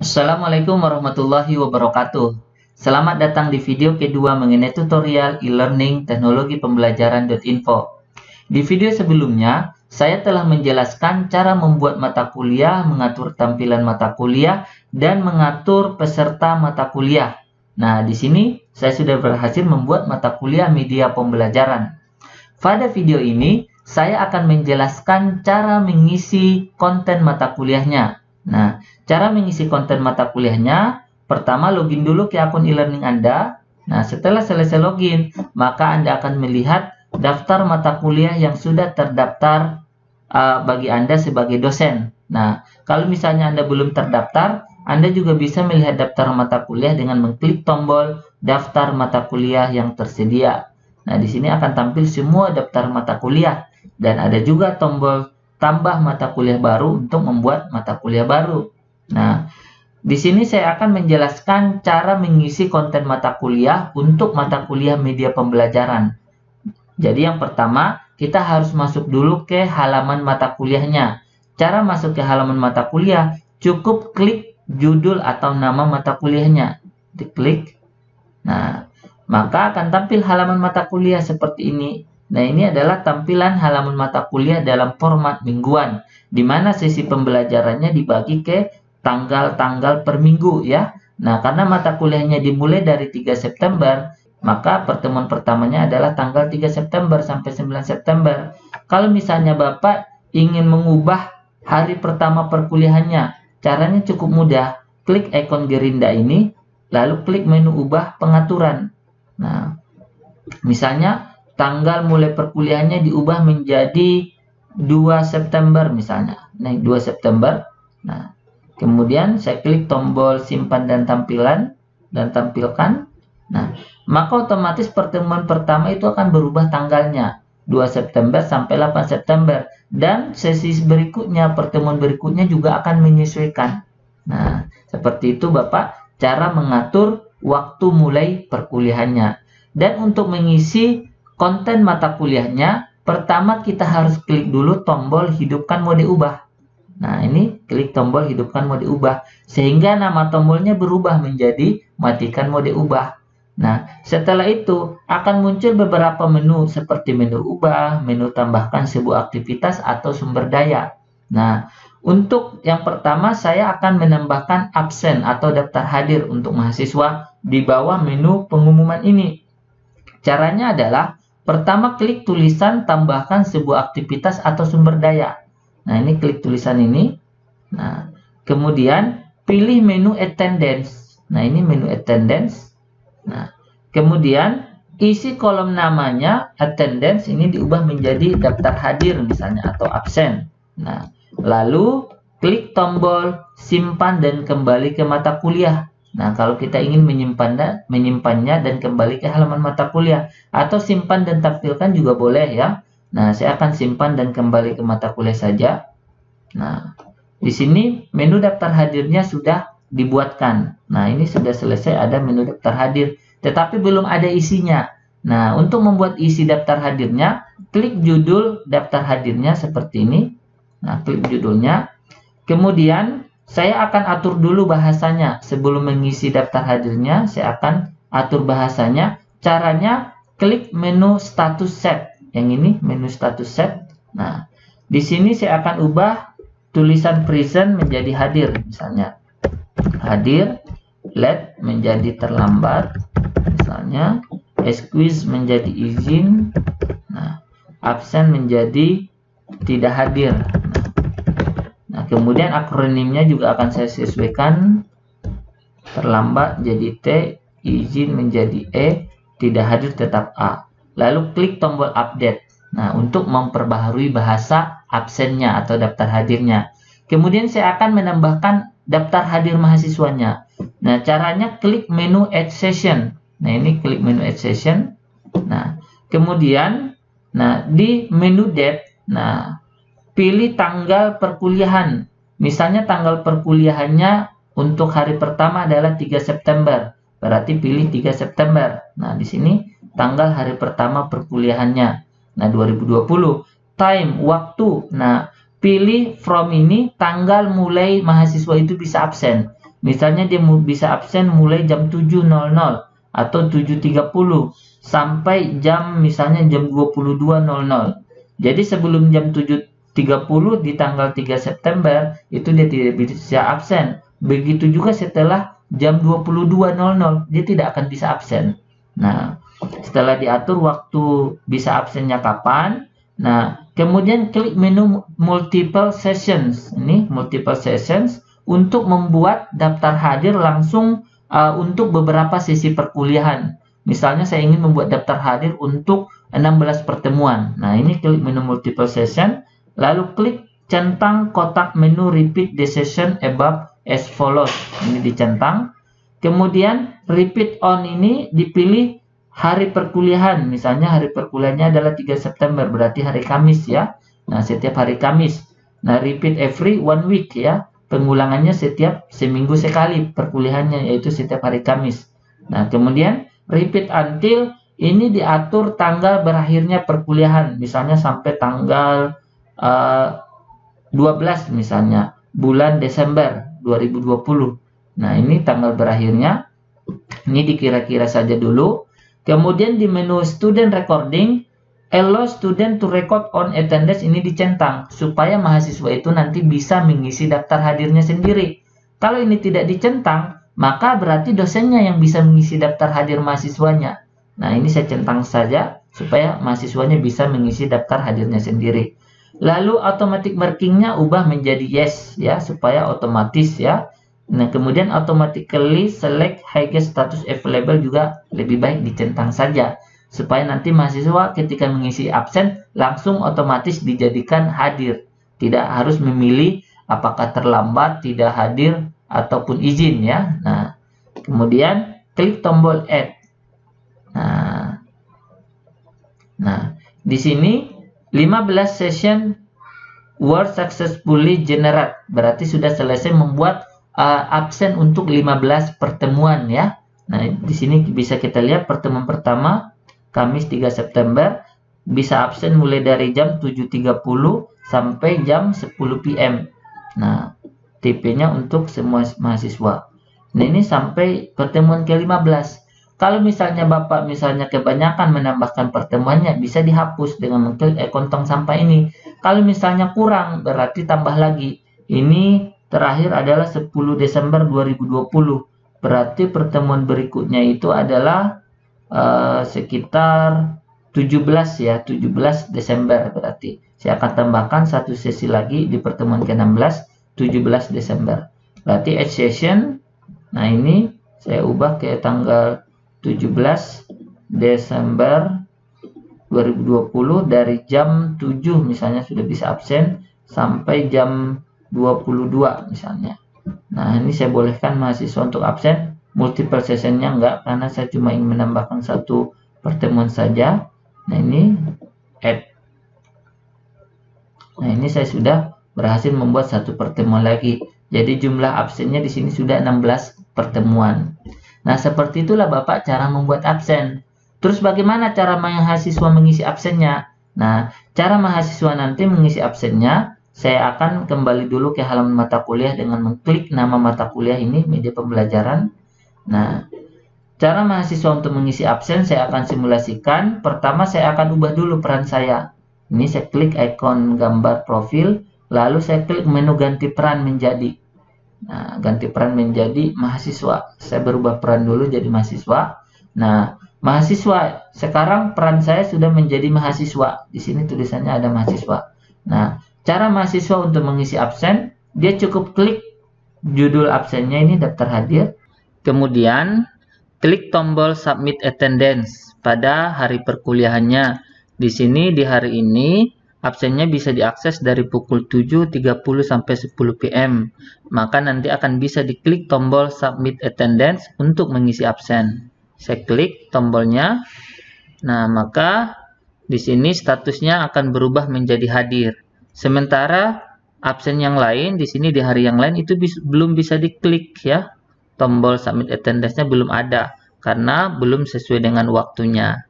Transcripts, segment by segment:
Assalamualaikum warahmatullahi wabarakatuh. Selamat datang di video kedua mengenai tutorial e-learning teknologi pembelajaran.info. Di video sebelumnya, saya telah menjelaskan cara membuat mata kuliah, mengatur tampilan mata kuliah, dan mengatur peserta mata kuliah. Nah, di sini saya sudah berhasil membuat mata kuliah media pembelajaran. Pada video ini, saya akan menjelaskan cara mengisi konten mata kuliahnya. Nah, cara mengisi konten mata kuliahnya, pertama login dulu ke akun e-learning Anda. Nah, setelah selesai login, maka Anda akan melihat daftar mata kuliah yang sudah terdaftar bagi Anda sebagai dosen. Nah, kalau misalnya Anda belum terdaftar, Anda juga bisa melihat daftar mata kuliah dengan mengklik tombol daftar mata kuliah yang tersedia. Nah, di sini akan tampil semua daftar mata kuliah dan ada juga tombol tambah mata kuliah baru untuk membuat mata kuliah baru. Nah, di sini saya akan menjelaskan cara mengisi konten mata kuliah untuk mata kuliah media pembelajaran. Jadi yang pertama, kita harus masuk dulu ke halaman mata kuliahnya. Cara masuk ke halaman mata kuliah, cukup klik judul atau nama mata kuliahnya. Diklik. Nah, maka akan tampil halaman mata kuliah seperti ini. Nah, ini adalah tampilan halaman mata kuliah dalam format mingguan, di mana sesi pembelajarannya dibagi ke tanggal-tanggal per minggu ya. Nah, karena mata kuliahnya dimulai dari 3 September, maka pertemuan pertamanya adalah tanggal 3 September sampai 9 September. Kalau misalnya Bapak ingin mengubah hari pertama perkuliahannya, caranya cukup mudah. Klik ikon gerinda ini, lalu klik menu ubah pengaturan. Nah, misalnya tanggal mulai perkuliahannya diubah menjadi 2 September misalnya. Nah, 2 September. Nah, kemudian saya klik tombol simpan dan tampilan dan tampilkan. Nah, maka otomatis pertemuan pertama itu akan berubah tanggalnya 2 September sampai 8 September dan sesi berikutnya, pertemuan berikutnya juga akan menyesuaikan. Nah, seperti itu Bapak cara mengatur waktu mulai perkuliahannya. Dan untuk mengisi konten mata kuliahnya, pertama kita harus klik dulu tombol hidupkan mode ubah. Nah, ini klik tombol hidupkan mode ubah, sehingga nama tombolnya berubah menjadi matikan mode ubah. Nah, setelah itu akan muncul beberapa menu seperti menu ubah, menu tambahkan sebuah aktivitas atau sumber daya. Nah, untuk yang pertama saya akan menambahkan absen atau daftar hadir untuk mahasiswa di bawah menu pengumuman ini. Caranya adalah pertama klik tulisan tambahkan sebuah aktivitas atau sumber daya. Nah, ini klik tulisan ini. Nah, kemudian pilih menu attendance. Nah, ini menu attendance. Nah, kemudian isi kolom namanya attendance ini diubah menjadi daftar hadir misalnya atau absen. Nah, lalu klik tombol simpan dan kembali ke mata kuliah. Nah, kalau kita ingin menyimpannya dan kembali ke halaman mata kuliah atau simpan dan tampilkan juga boleh ya. Nah, saya akan simpan dan kembali ke mata kuliah saja. Nah, di sini menu daftar hadirnya sudah dibuatkan. Nah, ini sudah selesai ada menu daftar hadir, tetapi belum ada isinya. Nah, untuk membuat isi daftar hadirnya, klik judul daftar hadirnya seperti ini. Nah, klik judulnya. Kemudian saya akan atur dulu bahasanya. Sebelum mengisi daftar hadirnya, saya akan atur bahasanya. Caranya klik menu status set. Yang ini menu status set. Nah, di sini saya akan ubah tulisan present menjadi hadir misalnya. Hadir, late menjadi terlambat misalnya. Excuse menjadi izin. Nah, absent menjadi tidak hadir. Nah, kemudian akronimnya juga akan saya sesuaikan. Terlambat jadi T, izin menjadi E, tidak hadir tetap A. Lalu klik tombol update. Nah, untuk memperbaharui bahasa absennya atau daftar hadirnya. Kemudian saya akan menambahkan daftar hadir mahasiswanya. Nah, caranya klik menu add session. Nah, ini klik menu add session. Nah, kemudian di menu date, nah, pilih tanggal perkuliahan. Misalnya tanggal perkuliahannya untuk hari pertama adalah 3 September. Berarti pilih 3 September. Nah, di sini tanggal hari pertama perkuliahannya. Nah, 2020. Time, waktu. Nah, pilih from ini tanggal mulai mahasiswa itu bisa absen. Misalnya dia bisa absen mulai jam 7.00 atau 7.30 sampai jam misalnya jam 22.00. Jadi sebelum jam 7.30 di tanggal 3 September itu dia tidak bisa absen. Begitu juga setelah jam 22.00 dia tidak akan bisa absen. Nah, setelah diatur waktu bisa absennya kapan, nah kemudian klik menu multiple sessions. Ini multiple sessions untuk membuat daftar hadir langsung untuk beberapa sesi perkuliahan. Misalnya saya ingin membuat daftar hadir untuk 16 pertemuan. Nah, ini klik menu multiple session, lalu klik centang kotak menu repeat the session above as follows. Ini dicentang. Kemudian repeat on ini dipilih hari perkuliahan. Misalnya hari perkuliahannya adalah 3 September, berarti hari Kamis ya. Nah, setiap hari Kamis. Nah, repeat every 1 week ya. Pengulangannya setiap seminggu sekali perkuliahannya, yaitu setiap hari Kamis. Nah, kemudian repeat until ini diatur tanggal berakhirnya perkuliahan. Misalnya sampai tanggal 12 misalnya, bulan Desember 2020. Nah, ini tanggal berakhirnya. Ini dikira-kira saja dulu. Kemudian di menu student recording, allow student to record on attendance ini dicentang supaya mahasiswa itu nanti bisa mengisi daftar hadirnya sendiri. Kalau ini tidak dicentang, maka berarti dosennya yang bisa mengisi daftar hadir mahasiswanya. Nah, ini saya centang saja supaya mahasiswanya bisa mengisi daftar hadirnya sendiri. Lalu automatic markingnya ubah menjadi yes ya, supaya otomatis ya. Nah, kemudian automatically select highest status available juga lebih baik dicentang saja supaya nanti mahasiswa ketika mengisi absen langsung otomatis dijadikan hadir, tidak harus memilih apakah terlambat, tidak hadir ataupun izin ya. Nah, kemudian klik tombol add. Nah, di sini 15 session were successfully generated, berarti sudah selesai membuat absen untuk 15 pertemuan ya. Nah, di sini bisa kita lihat pertemuan pertama Kamis 3 September bisa absen mulai dari jam 7.30 sampai jam 10 PM. Nah, TP-nya untuk semua mahasiswa. Nah, ini sampai pertemuan ke-15. Kalau misalnya Bapak kebanyakan menambahkan pertemuannya, bisa dihapus dengan mengklik ikon tong sampah ini. Kalau misalnya kurang, berarti tambah lagi. Ini terakhir adalah 10 Desember 2020. Berarti pertemuan berikutnya itu adalah sekitar 17 ya, 17 Desember berarti. Saya akan tambahkan satu sesi lagi di pertemuan ke-16, 17 Desember. Berarti add session. Nah, ini saya ubah ke tanggal 17 Desember 2020 dari jam 7 misalnya sudah bisa absen sampai jam 22 misalnya. Nah, ini saya bolehkan mahasiswa untuk absen, multiple sessionnya enggak karena saya cuma ingin menambahkan satu pertemuan saja. Nah, ini add. Nah, ini saya sudah berhasil membuat satu pertemuan lagi. Jadi jumlah absennya di sini sudah 16 pertemuan. Nah, seperti itulah Bapak cara membuat absen. Terus bagaimana cara mahasiswa mengisi absennya? Nah, cara mahasiswa nanti mengisi absennya, saya akan kembali dulu ke halaman mata kuliah dengan mengklik nama mata kuliah ini, media pembelajaran. Nah, cara mahasiswa untuk mengisi absen saya akan simulasikan. Pertama saya akan ubah dulu peran saya. Ini saya klik ikon gambar profil, lalu saya klik menu ganti peran menjadi. Nah, ganti peran menjadi mahasiswa. Saya berubah peran dulu jadi mahasiswa. Nah, mahasiswa, sekarang peran saya sudah menjadi mahasiswa. Di sini tulisannya ada mahasiswa. Nah, cara mahasiswa untuk mengisi absen, dia cukup klik judul absennya ini daftar hadir. Kemudian, klik tombol submit attendance pada hari perkuliahannya. Di sini di hari ini, absennya bisa diakses dari pukul 7.30 sampai 10 PM. Maka nanti akan bisa diklik tombol submit attendance untuk mengisi absen. Saya klik tombolnya. Nah, maka di sini statusnya akan berubah menjadi hadir. Sementara absen yang lain di sini di hari yang lain itu belum bisa diklik ya. Tombol submit attendance-nya belum ada karena belum sesuai dengan waktunya.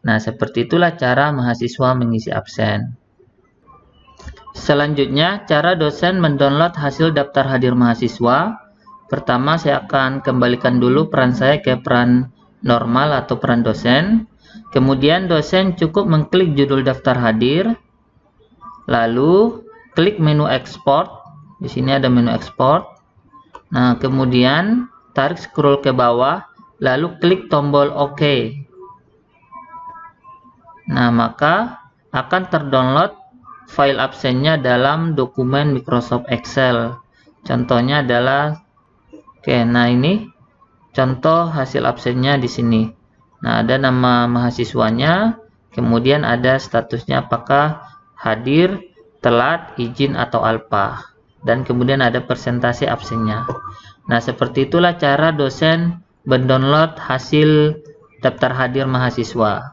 Nah, seperti itulah cara mahasiswa mengisi absen. Selanjutnya, cara dosen mendownload hasil daftar hadir mahasiswa. Pertama, saya akan kembalikan dulu peran saya ke peran normal atau peran dosen. Kemudian dosen cukup mengklik judul daftar hadir, lalu klik menu ekspor. Di sini ada menu ekspor. Nah, kemudian tarik scroll ke bawah, lalu klik tombol OK. Nah, maka akan terdownload file absennya dalam dokumen Microsoft Excel. Contohnya adalah, nah ini contoh hasil absennya di sini. Nah, ada nama mahasiswanya, kemudian ada statusnya apakah hadir, telat, izin, atau alpha. Dan kemudian ada persentase absennya. Nah, seperti itulah cara dosen mendownload hasil daftar hadir mahasiswa.